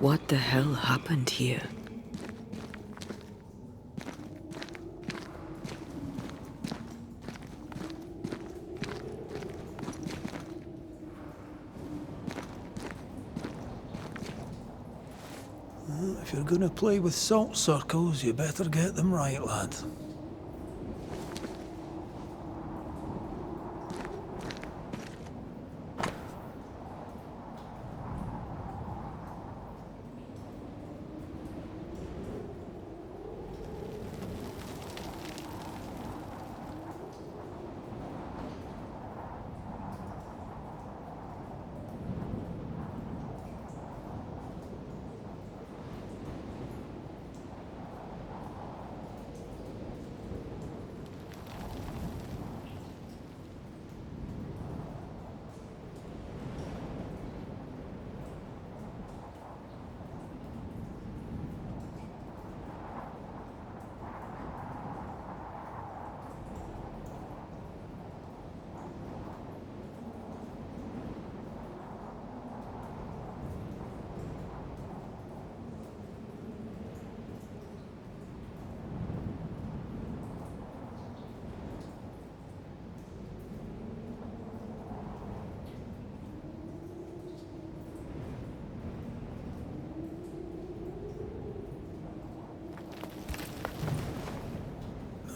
What the hell happened here? If you're gonna play with salt circles, you better get them right, lad.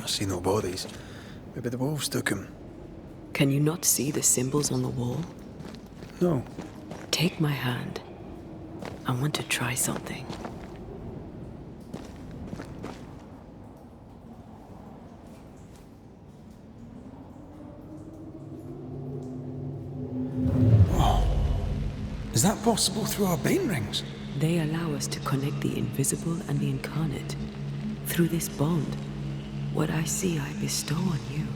I see no bodies. Maybe the wolves took him. Can you not see the symbols on the wall? No. Take my hand. I want to try something. Whoa. Is that possible through our bane rings? They allow us to connect the invisible and the incarnate. Through this bond, what I see I bestow on you.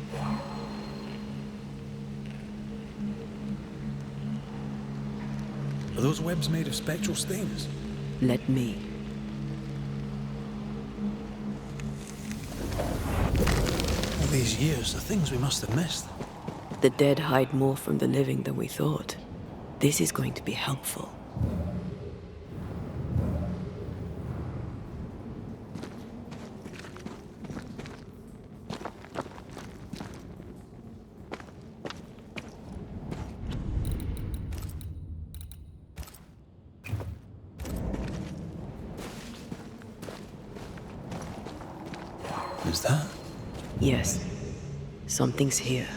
Are those webs made of spectral stains? Let me. All these years, the things we must have missed. The dead hide more from the living than we thought. This is going to be helpful. Is that? Yes. Something's here.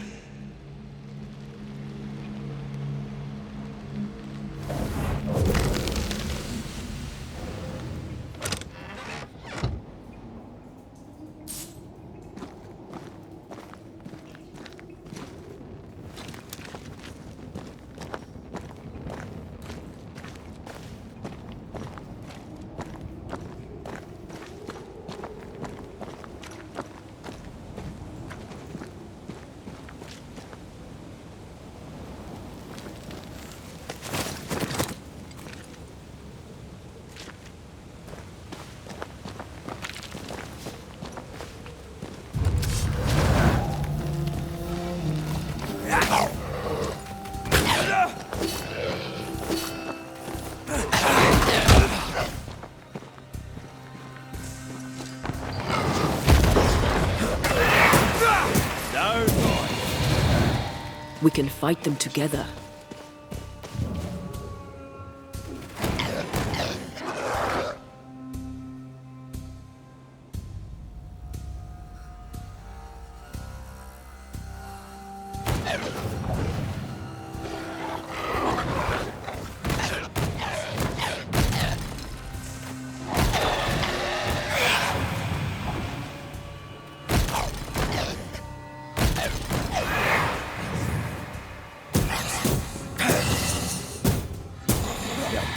We can fight them together.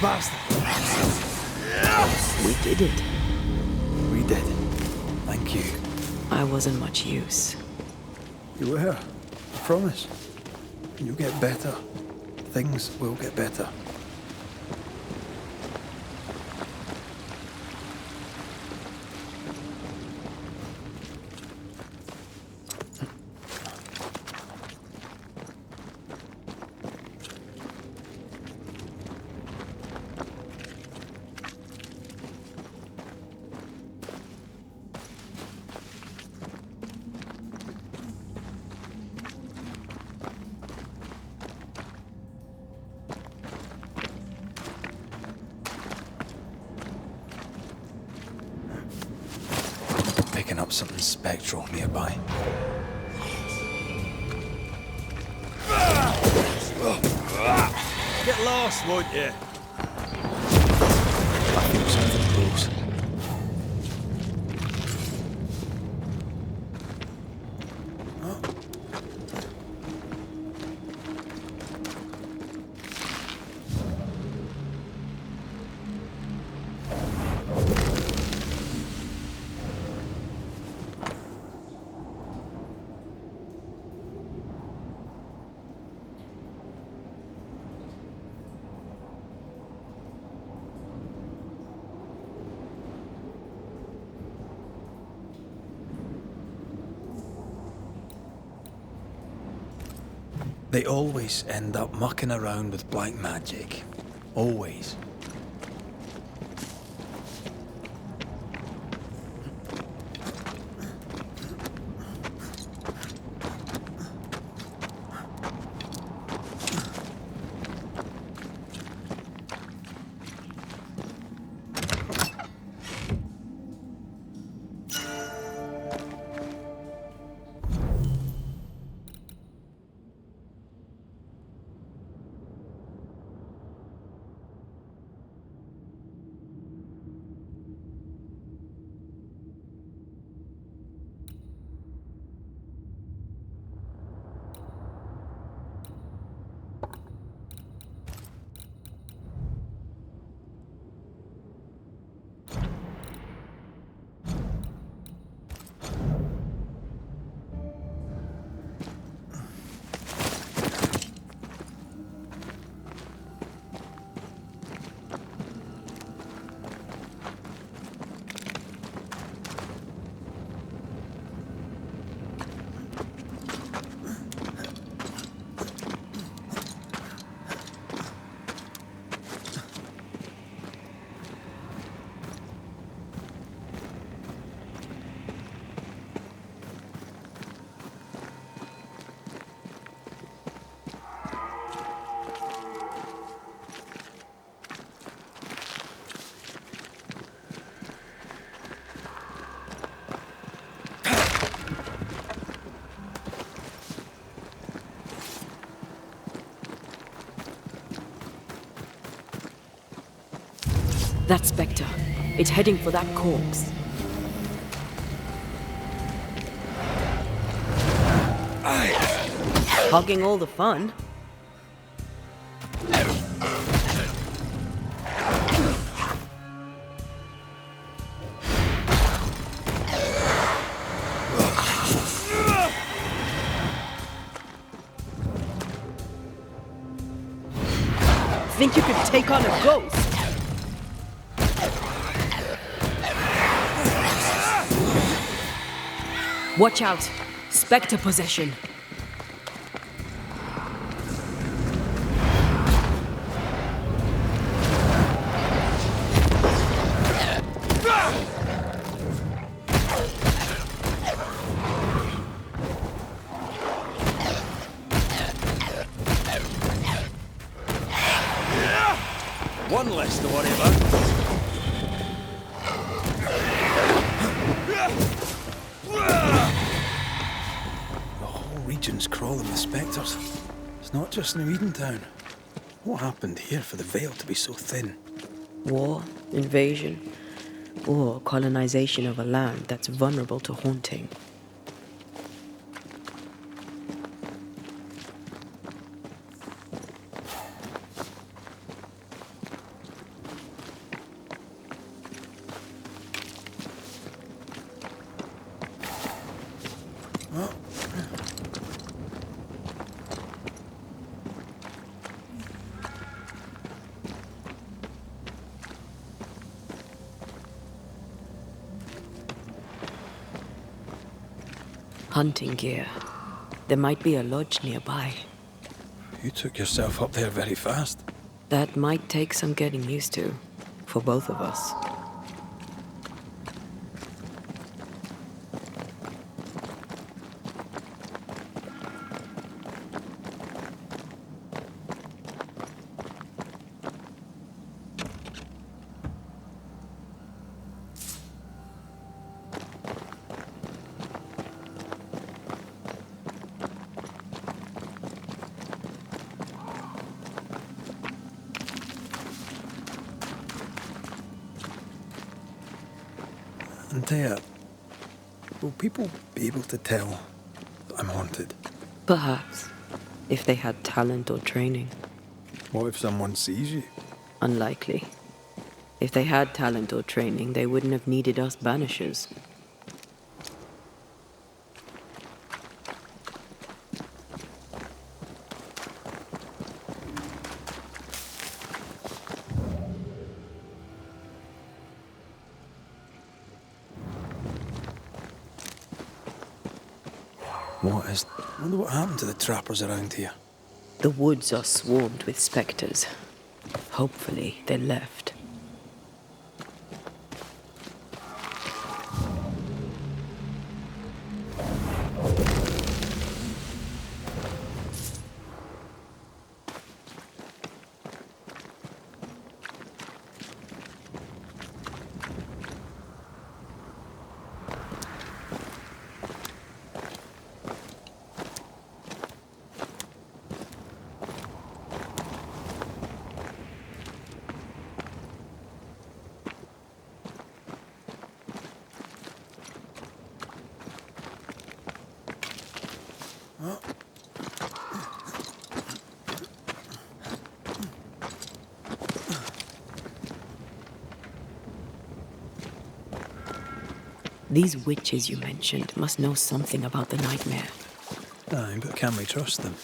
Bastard. We did it. We did. Thank you. I wasn't much use. You were. I promise. You'll get better. Things will get better. something spectral nearby. Get lost, won't you? I feel something close. They always end up mucking around with black magic. Always. That Spectre. It's heading for that corpse. Hogging all the fun. Think you could take on a ghost? Watch out! Spectre possession! One less to worry about. Region's crawling with spectres. It's not just New Edentown. What happened here for the veil to be so thin? War, invasion, or colonization of a land that's vulnerable to haunting. Hunting gear. There might be a lodge nearby. You took yourself up there very fast. That might take some getting used to, for both of us. And Taya, will people be able to tell that I'm haunted? Perhaps, if they had talent or training. What if someone sees you? Unlikely. If they had talent or training, they wouldn't have needed us Banishers. I wonder what happened to the trappers around here. The woods are swarmed with spectres. Hopefully, they left. These witches you mentioned must know something about the nightmare. Aye, but can we trust them?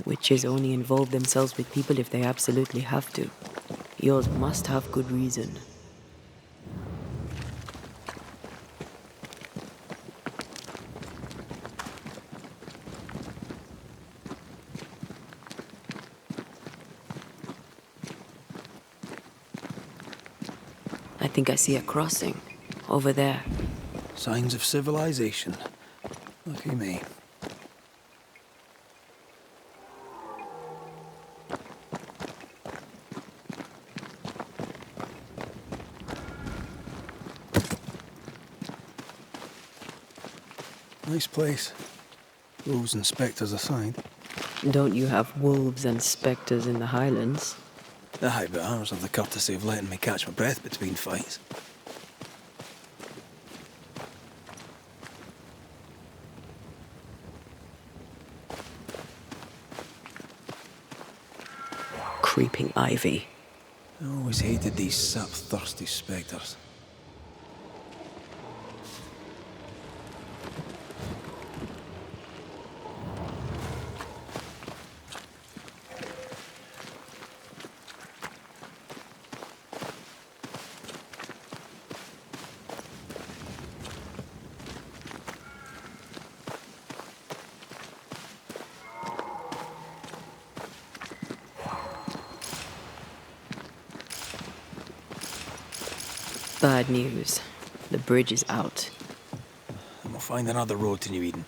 Witches only involve themselves with people if they absolutely have to. Yours must have good reason. I think I see a crossing. Over there. Signs of civilization. Lucky me. Nice place. Wolves and spectres aside. Don't you have wolves and spectres in the Highlands? Aye, but ours have the courtesy of letting me catch my breath between fights. Creeping ivy. I always hated these sap-thirsty spectres. Bad news. The bridge is out. And we'll find another road to New Eden.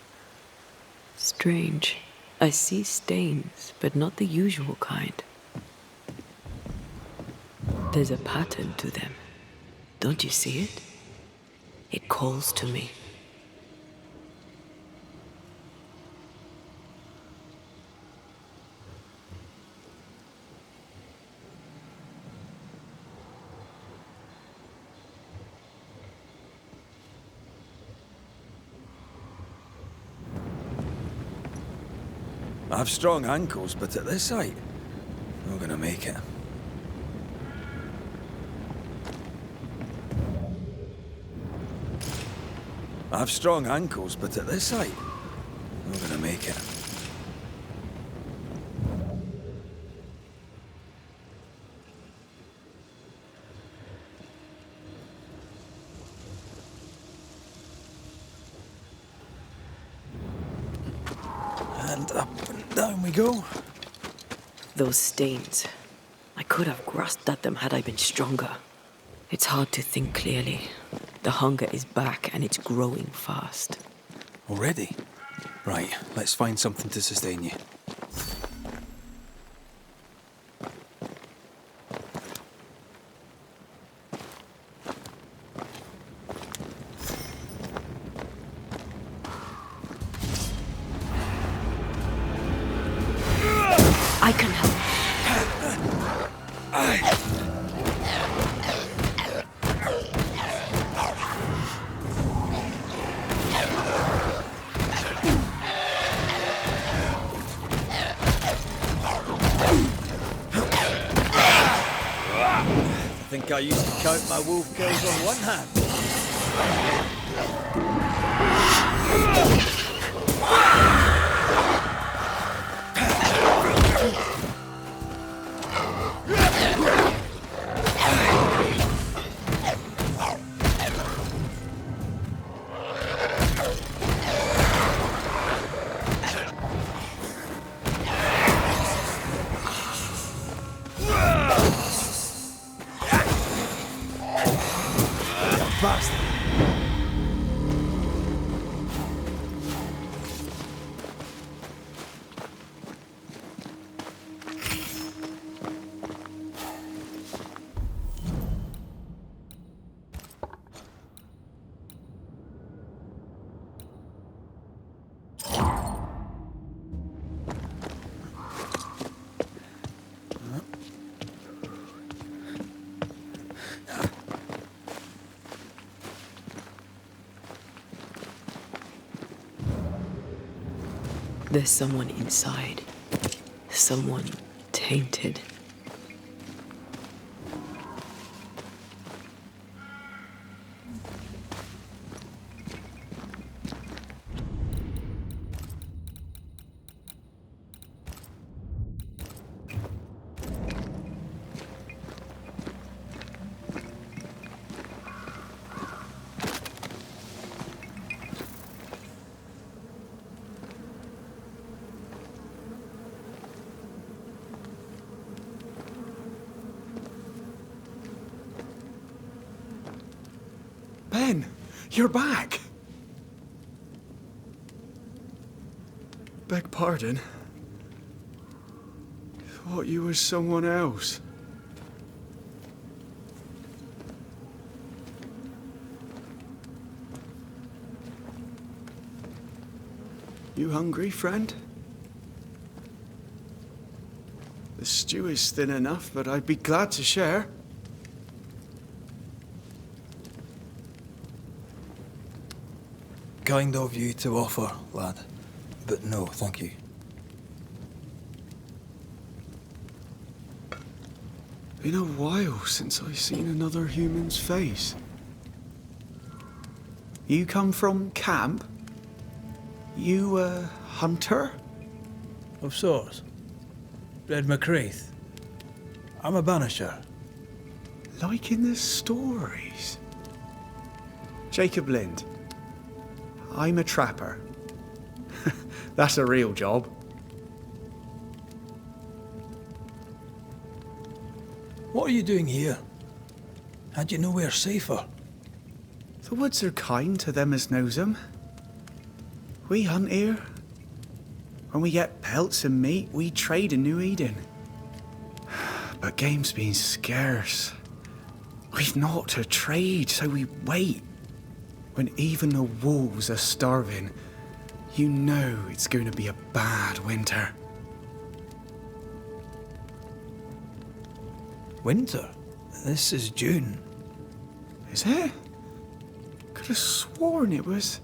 Strange. I see stains, but not the usual kind. There's a pattern to them. Don't you see it? It calls to me. I have strong ankles, but at this height, not gonna make it. I have strong ankles, but at this height, not gonna make it. And up and down we go. Those stains. I could have grasped at them had I been stronger. It's hard to think clearly. The hunger is back and it's growing fast. Already? Right, let's find something to sustain you. I can help. think I used to count my wolf kills on one hand. Bastard! There's someone inside. Someone tainted. Ben, you're back. Beg pardon. Thought you was someone else. You hungry, friend? The stew is thin enough, but I'd be glad to share. Kind of you to offer, lad. But no, thank you. Been a while since I've seen another human's face. You come from camp? You a hunter? Of sorts. Red McCraith. I'm a banisher. Like in the stories. Jacob Lind. I'm a trapper. That's a real job. What are you doing here? Had you nowhere safer? The woods are kind to them as knows 'em. We hunt here. When we get pelts and meat, we trade in New Eden. But game's been scarce. We've naught to trade, so we wait. When even the wolves are starving, you know it's going to be a bad winter. Winter? This is June. Is it? Could have sworn it was...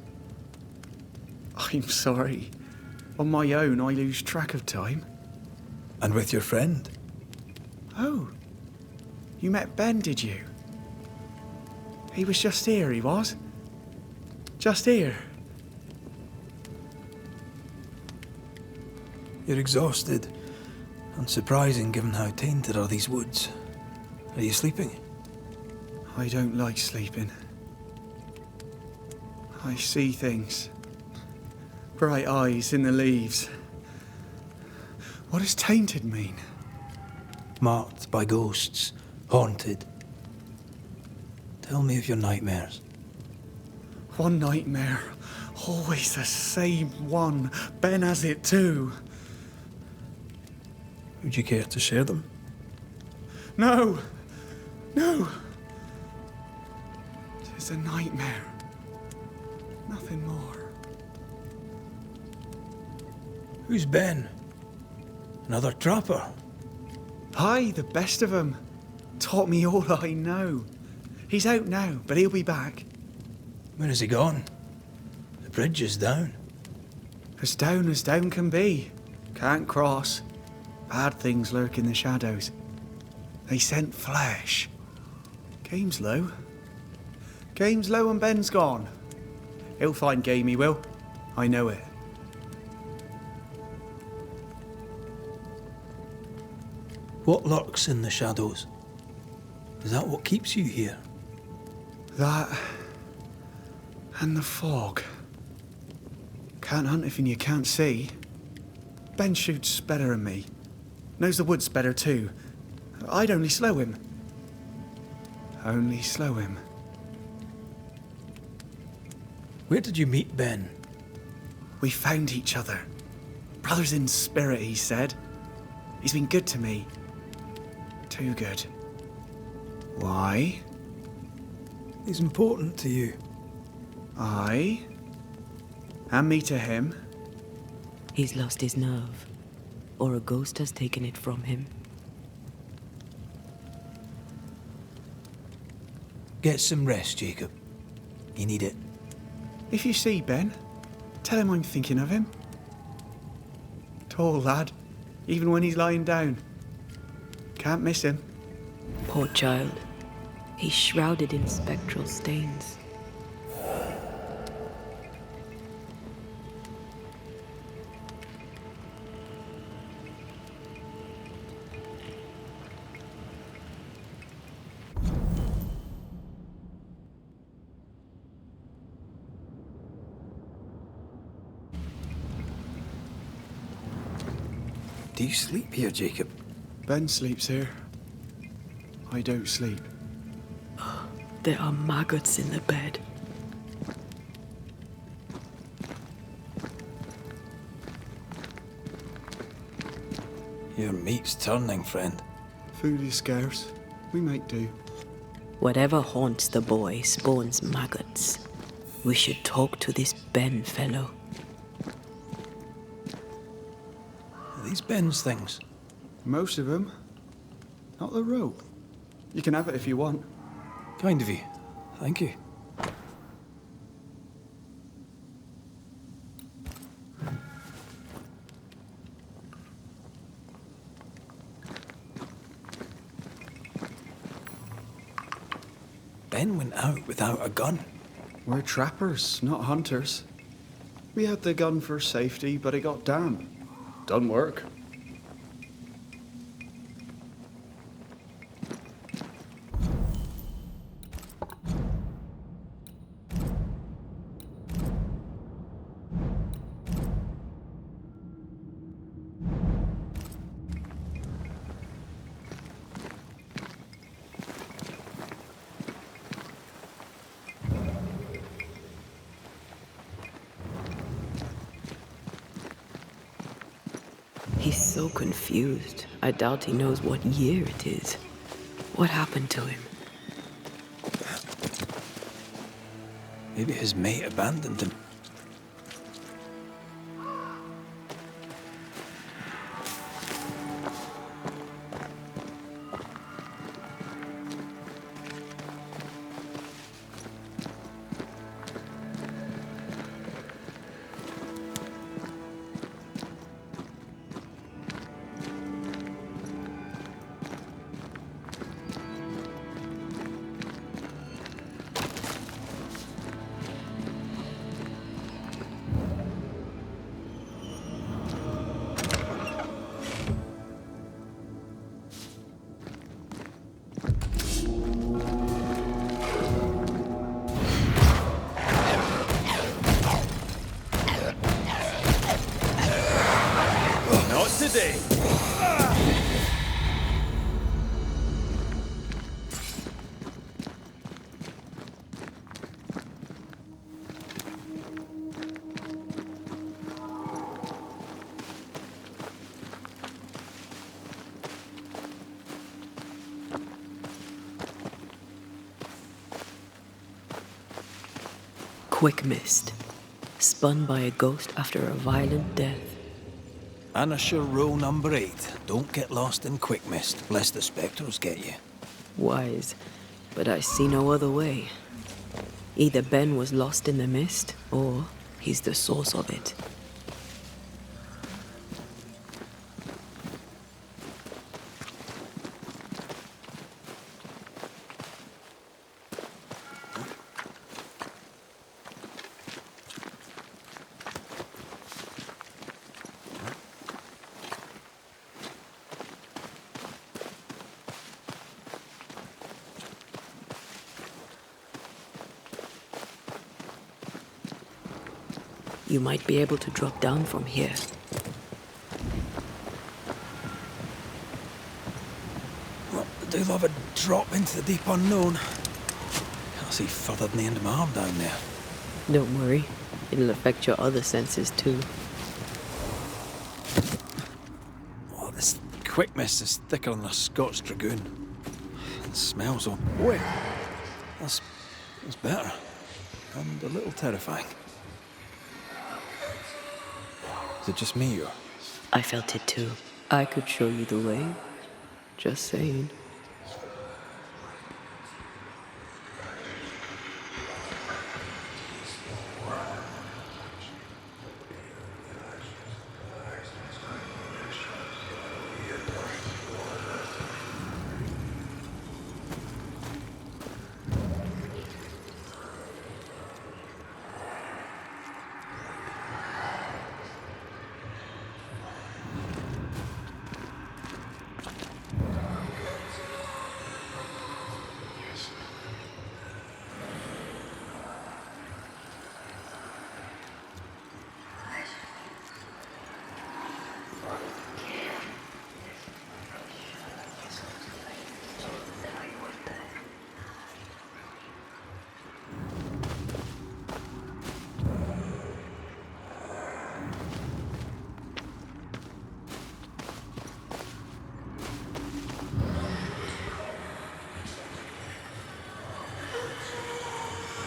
I'm sorry. On my own, I lose track of time. And with your friend? Oh. You met Ben, did you? He was just here, he was. Just here. You're exhausted. Unsurprising given how tainted are these woods. Are you sleeping? I don't like sleeping. I see things. Bright eyes in the leaves. What does tainted mean? Marked by ghosts. Haunted. Tell me of your nightmares. One nightmare. Always the same one. Ben has it too. Would you care to share them? No! No! It's a nightmare. Nothing more. Who's Ben? Another trapper? Aye, the best of 'em. Taught me all I know. He's out now, but he'll be back. When is he gone? The bridge is down. As down can be. Can't cross. Bad things lurk in the shadows. They scent flesh. Game's low. Game's low and Ben's gone. He'll find game, he will. I know it. What lurks in the shadows? Is that what keeps you here? That and the fog. Can't hunt if you can't see. Ben shoots better than me. Knows the woods better too. I'd only slow him. Only slow him. Where did you meet Ben? We found each other. Brothers in spirit, he said. He's been good to me. Too good. Why? He's important to you. I? And me to him? He's lost his nerve, or a ghost has taken it from him. Get some rest, Jacob. You need it. If you see Ben, tell him I'm thinking of him. Tall lad, even when he's lying down. Can't miss him. Poor child. He's shrouded in spectral stains. Do you sleep here, Jacob? Ben sleeps here. I don't sleep. There are maggots in the bed. Your meat's turning, friend. Food is scarce. We make do. Whatever haunts the boy spawns maggots. We should talk to this Ben fellow. Are these Ben's things? Most of them. Not the rope. You can have it if you want. Kind of you. Thank you. Ben went out without a gun. We're trappers, not hunters. We had the gun for safety, but it got damp. Done work. He's so confused. I doubt he knows what year it is. What happened to him? Maybe his mate abandoned him. Not today. Quick mist. Spun by a ghost after a violent death. Banisher rule number 8. Don't get lost in quick mist, lest the spectres get you. Wise, but I see no other way. Either Ben was lost in the mist, or he's the source of it. You might be able to drop down from here. Well, I do love a drop into the deep unknown. Can't see further than the end of my arm down there. Don't worry. It'll affect your other senses too. Oh, this quick mist is thicker than a Scotch dragoon. It smells of... Wait! That's better. And a little terrifying. Is it just me, or...? I felt it too. I could show you the way. Just saying.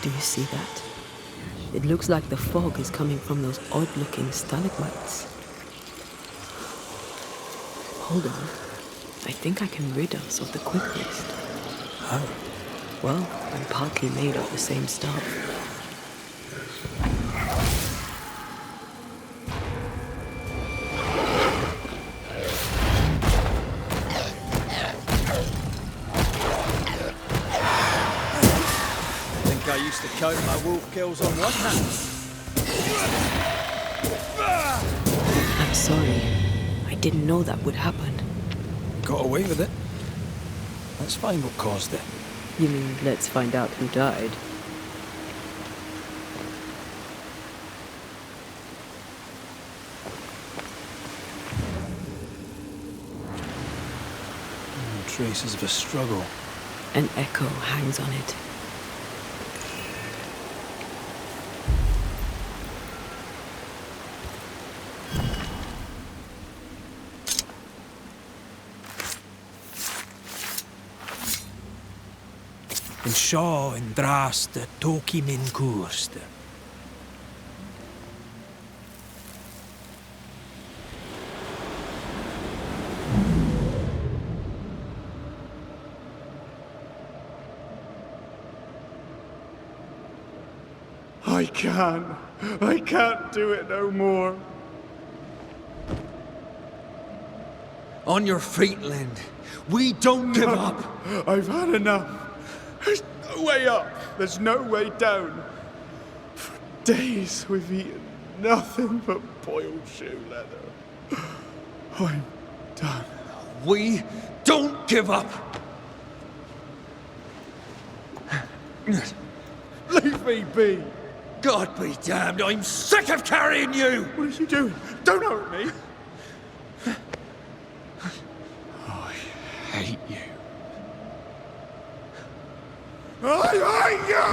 Do you see that? It looks like the fog is coming from those odd-looking stalagmites. Hold on. I think I can rid us of the quick mist. How? Well, I'm partly made of the same stuff. I used to count my wolf kills on one hand. I'm sorry. I didn't know that would happen. Got away with it. Let's find what caused it. You mean, let's find out who died? Traces of a struggle. An echo hangs on it. En seo en draste toki min koerste. I can't do it no more. On your feet, Lind. We don't give up. I've had enough. There's no way up. There's no way down. For days we've eaten nothing but boiled shoe leather. I'm done. We don't give up. Leave me be. God be damned, I'm sick of carrying you! What are you doing? Don't hurt me. I hate you. I hate you!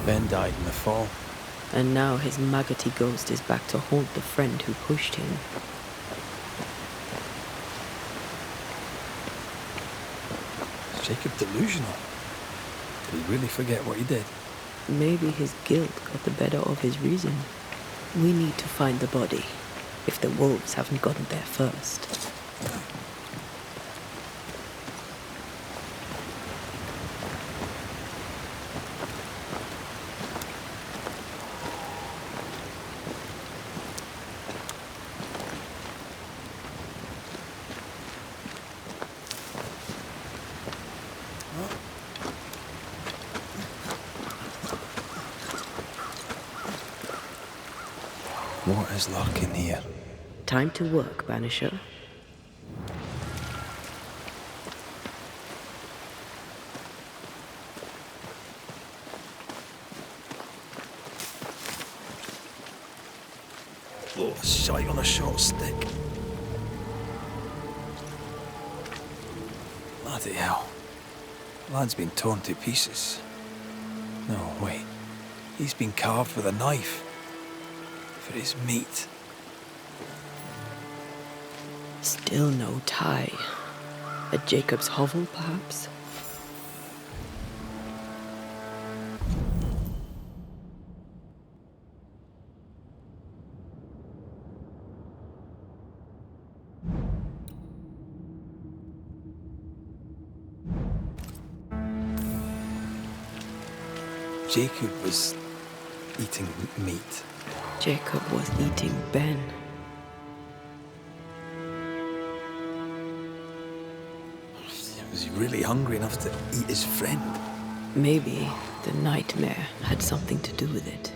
Ben died in the fall. And now his maggoty ghost is back to haunt the friend who pushed him. Is Jacob delusional? Did he really forget what he did? Maybe his guilt got the better of his reason. We need to find the body, if the wolves haven't gotten there first. What is lurking here? Time to work, Banisher. Shite on a short stick. Bloody hell. Lad's been torn to pieces. No, wait. He's been carved with a knife. For his meat. Still no tie. At Jacob's hovel, perhaps? Jacob was eating meat. Jacob was eating Ben. Was he really hungry enough to eat his friend? Maybe the nightmare had something to do with it.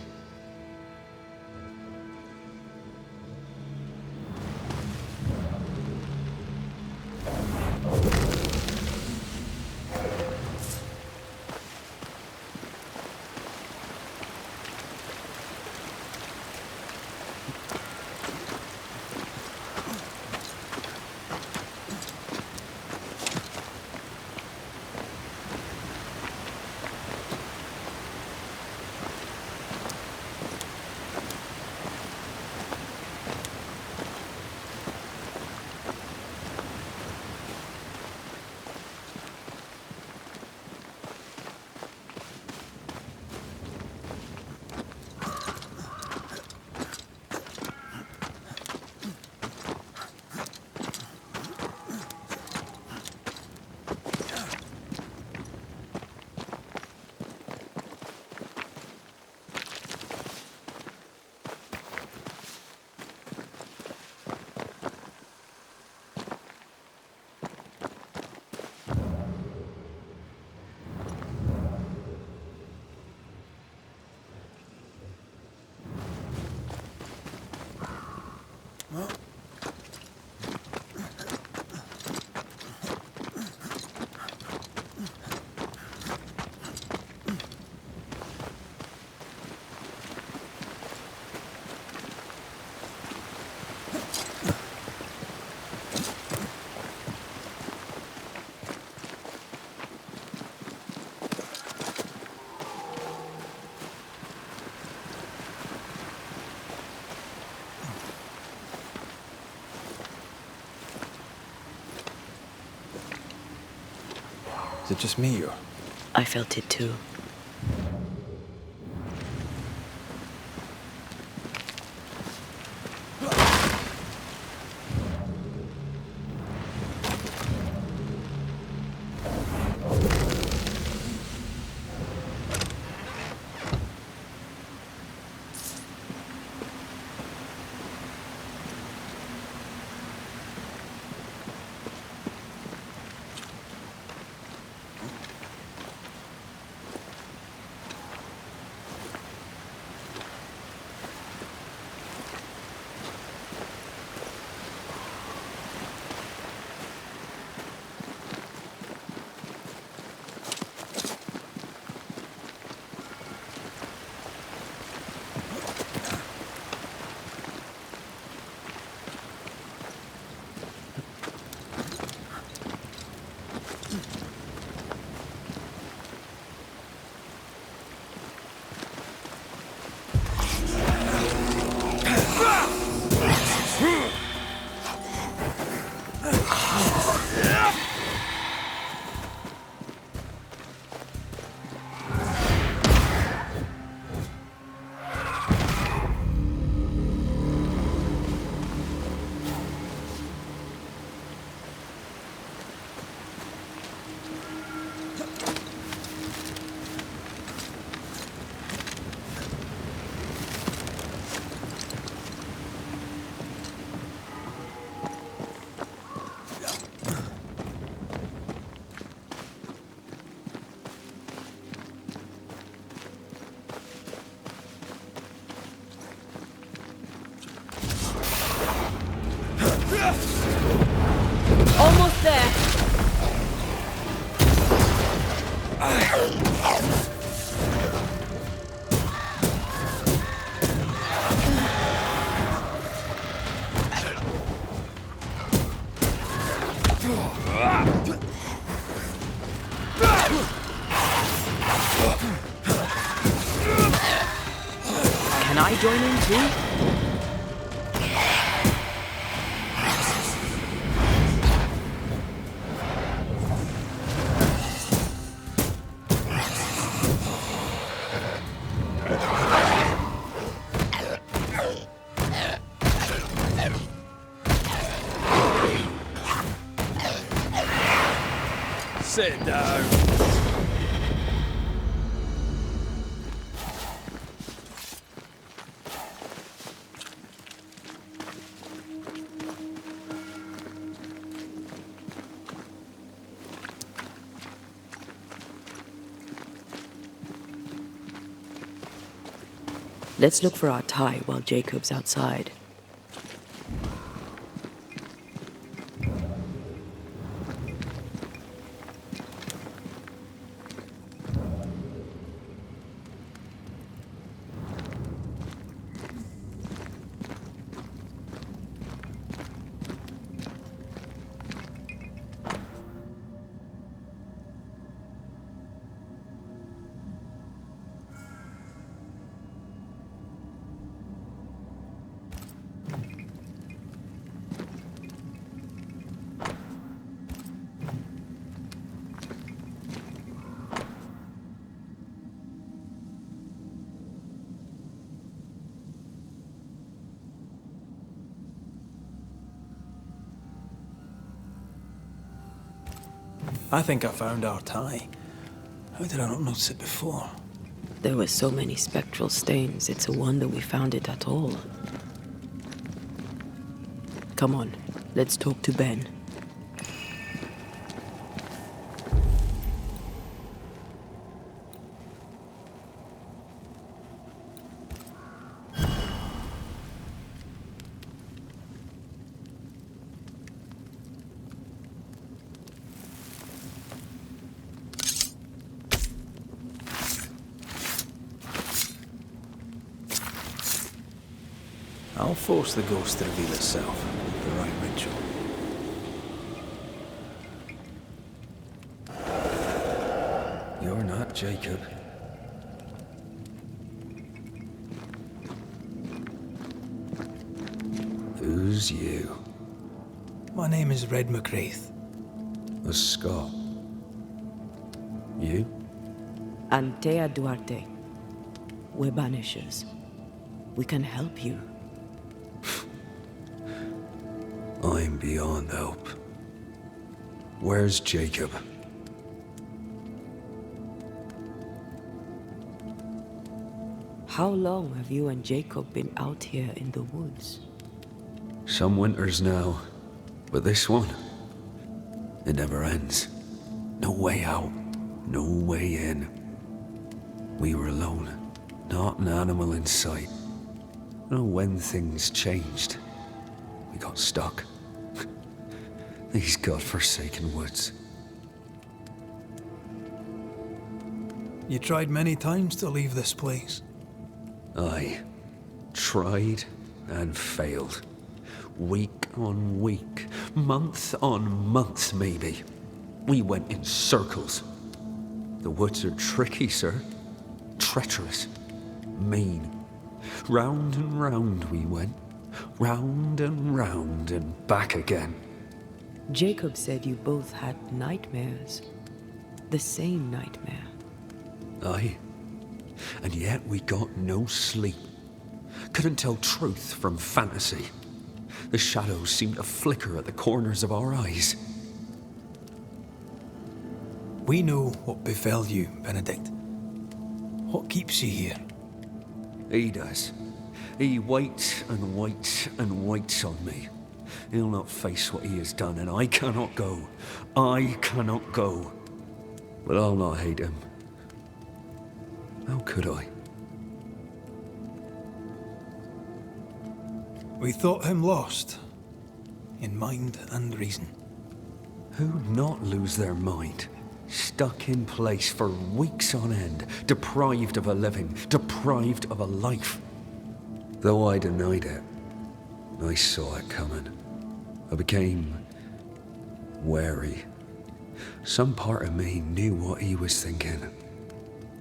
Is it just me or? I felt it too. Can I join in too? Sit down. Let's look for our tie while Jacob's outside. I think I found our tie. How did I not notice it before? There were so many spectral stains, it's a wonder we found it at all. Come on, let's talk to Ben. I'll force the ghost to reveal itself with the right ritual. You're not Jacob. Who's you? My name is Red McWraith. A Scot. You? Antea Duarte. We're Banishers. We can help you. I'm beyond help. Where's Jacob? How long have you and Jacob been out here in the woods? Some winters now, but this one, it never ends. No way out, no way in. We were alone, not an animal in sight. I don't know when things changed. We got stuck. These godforsaken woods. You tried many times to leave this place. I tried and failed. Week on week, month on month maybe. We went in circles. The woods are tricky, sir. Treacherous. Mean. Round and round we went. Round and back again. Jacob said you both had nightmares. The same nightmare. Aye. And yet we got no sleep. Couldn't tell truth from fantasy. The shadows seemed to flicker at the corners of our eyes. We know what befell you, Benedict. What keeps you here? He does. He waits and waits and waits on me. He'll not face what he has done, and I cannot go. I cannot go. But I'll not hate him. How could I? We thought him lost, in mind and reason. Who'd not lose their mind? Stuck in place for weeks on end, deprived of a living, deprived of a life. Though I denied it, I saw it coming. I became wary, Some part of me knew what he was thinking,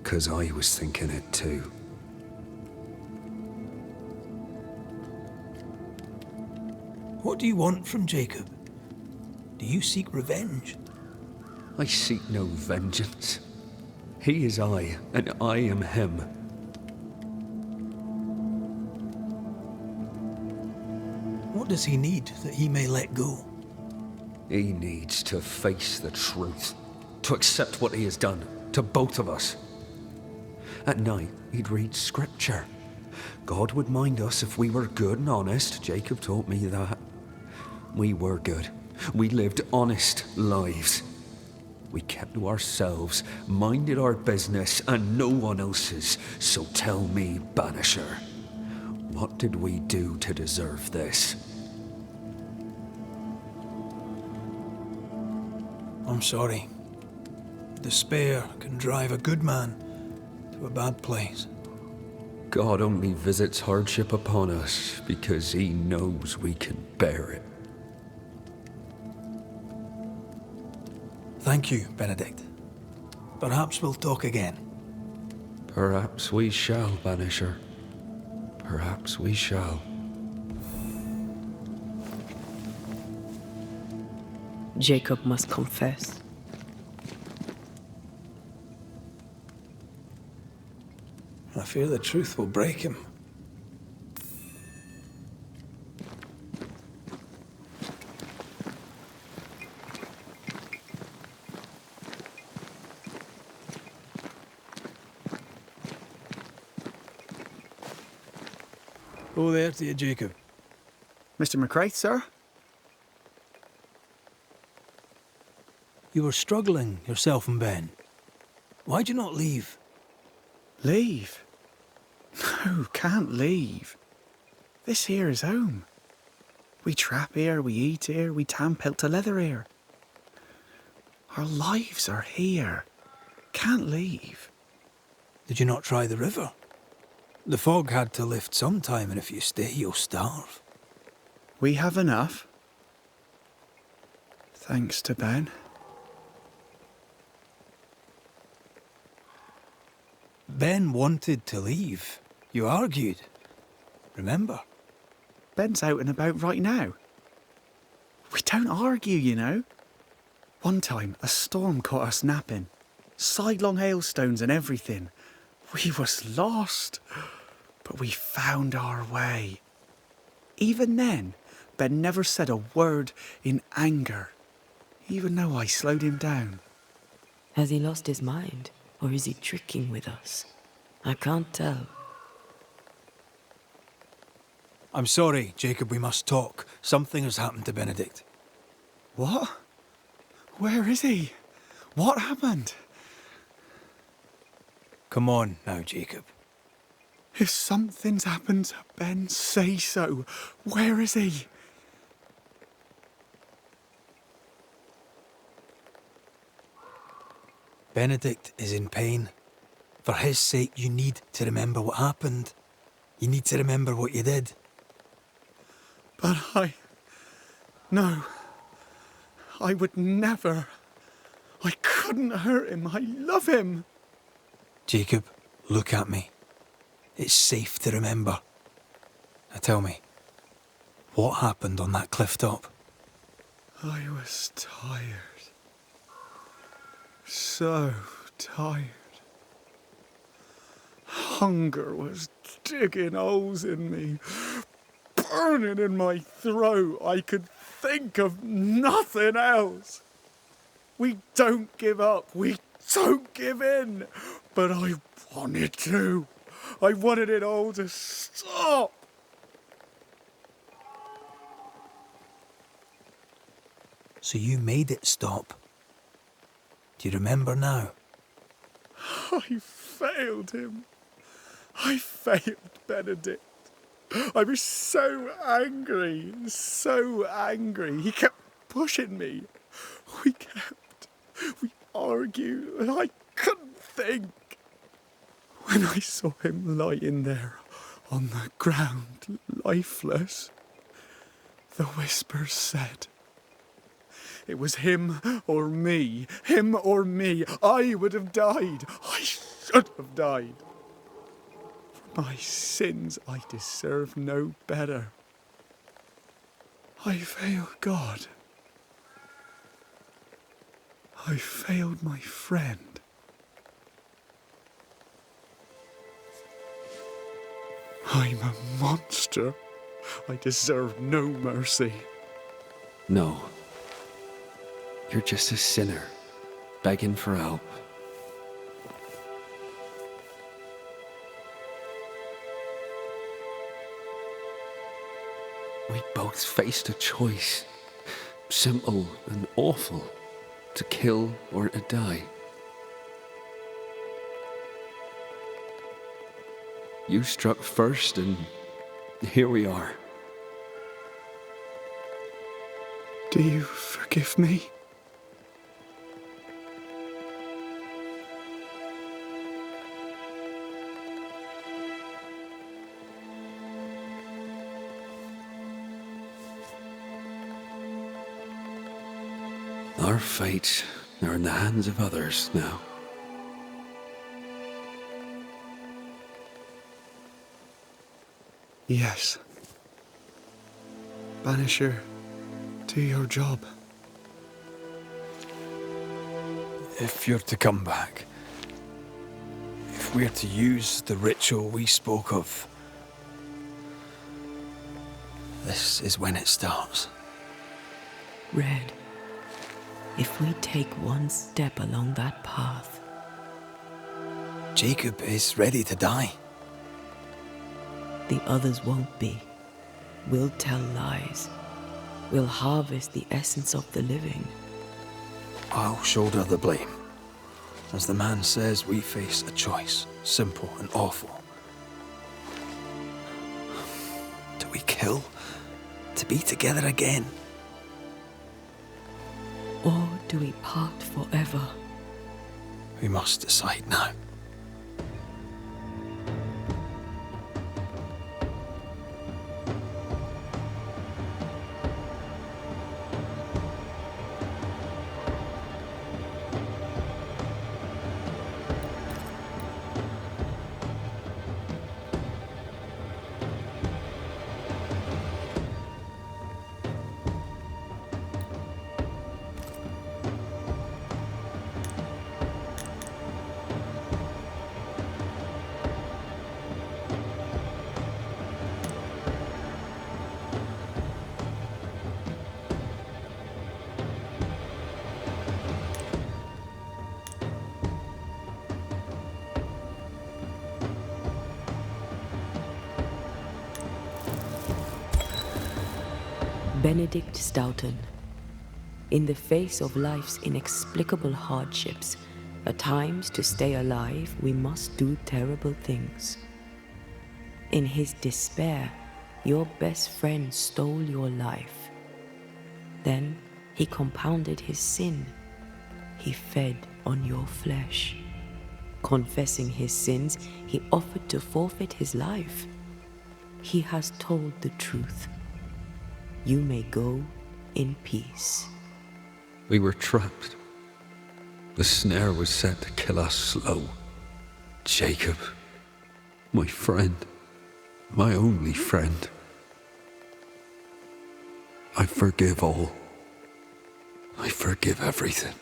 'cause I was thinking it too. What do you want from Jacob? Do you seek revenge? I seek no vengeance. He is I, and I am him. What does he need that he may let go? He needs to face the truth, to accept what he has done, to both of us. At night, he'd read scripture. God would mind us if we were good and honest. Jacob taught me that. We were good. We lived honest lives. We kept to ourselves, minded our business and no one else's. So tell me, Banisher, what did we do to deserve this? I'm sorry. Despair can drive a good man to a bad place. God only visits hardship upon us because he knows we can bear it. Thank you, Benedict. Perhaps we'll talk again. Perhaps we shall, Banisher. Perhaps we shall. Jacob must confess. I fear the truth will break him. Oh, there to you, Jacob. Mr. McCraith, sir? You were struggling, yourself and Ben. Why'd you not leave? Leave? No, can't leave. This here is home. We trap here, we eat here, we tan pelt to leather here. Our lives are here. Can't leave. Did you not try the river? The fog had to lift sometime, and if you stay, you'll starve. We have enough. Thanks to Ben. Ben wanted to leave. You argued. Remember? Ben's out and about right now. We don't argue, you know. One time, a storm caught us napping. Sidelong hailstones and everything. We was lost. But we found our way. Even then, Ben never said a word in anger, even though I slowed him down. Has he lost his mind? Or is he tricking with us? I can't tell. I'm sorry, Jacob, we must talk. Something has happened to Benedict. What? Where is he? What happened? Come on now, Jacob. If something's happened to Ben, say so. Where is he? Benedict is in pain. For his sake, you need to remember what happened. You need to remember what you did. But No. I would never. I couldn't hurt him. I love him. Jacob, look at me. It's safe to remember. Now tell me, what happened on that cliff top? I was tired. So tired. Hunger was digging holes in me, burning in my throat. I could think of nothing else. We don't give up. We don't give in. But I wanted to. I wanted it all to stop. So you made it stop. Do you remember now? I failed him. I failed Benedict. I was so angry, so angry. He kept pushing me. We argued, and I couldn't think. When I saw him lying there on the ground, lifeless, the whispers said, It was him or me. Him or me. I would have died. I should have died. For my sins, I deserve no better. I failed God. I failed my friend. I'm a monster. I deserve no mercy. No. You're just a sinner, begging for help. We both faced a choice, simple and awful, to kill or to die. You struck first, and here we are. Do you forgive me? Our fates are in the hands of others now. Yes. Banisher, do your job. If you're to come back, if we're to use the ritual we spoke of, this is when it starts. Red, if we take one step along that path, Jacob is ready to die. the others won't be. We'll tell lies. We'll harvest the essence of the living. I'll shoulder the blame. As the man says, we face a choice, simple and awful. Do we kill to be together again? Or do we part forever? We must decide now. Benedict Stoughton. In the face of life's inexplicable hardships, at times to stay alive, we must do terrible things. In his despair, your best friend stole your life. Then he compounded his sin. He fed on your flesh. Confessing his sins, he offered to forfeit his life. He has told the truth. You may go in peace. We were trapped. The snare was set to kill us slow. Jacob, my friend, my only friend. I forgive all. I forgive everything.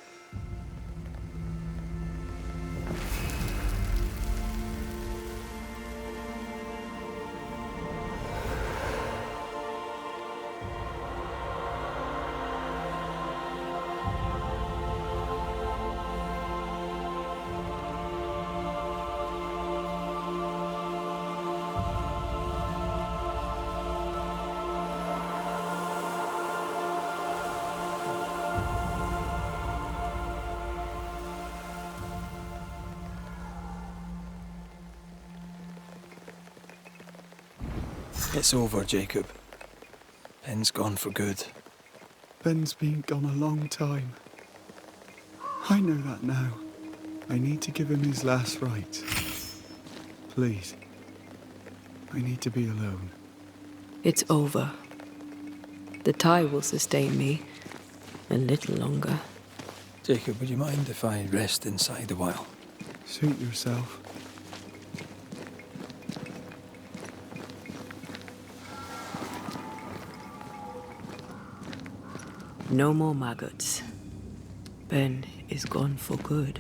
It's over, Jacob. Ben's gone for good. Ben's been gone a long time. I know that now. I need to give him his last rites. Please. I need to be alone. It's over. The tie will sustain me, A little longer. Jacob, would you mind if I rest inside a while? Suit yourself. No more maggots. Ben is gone for good.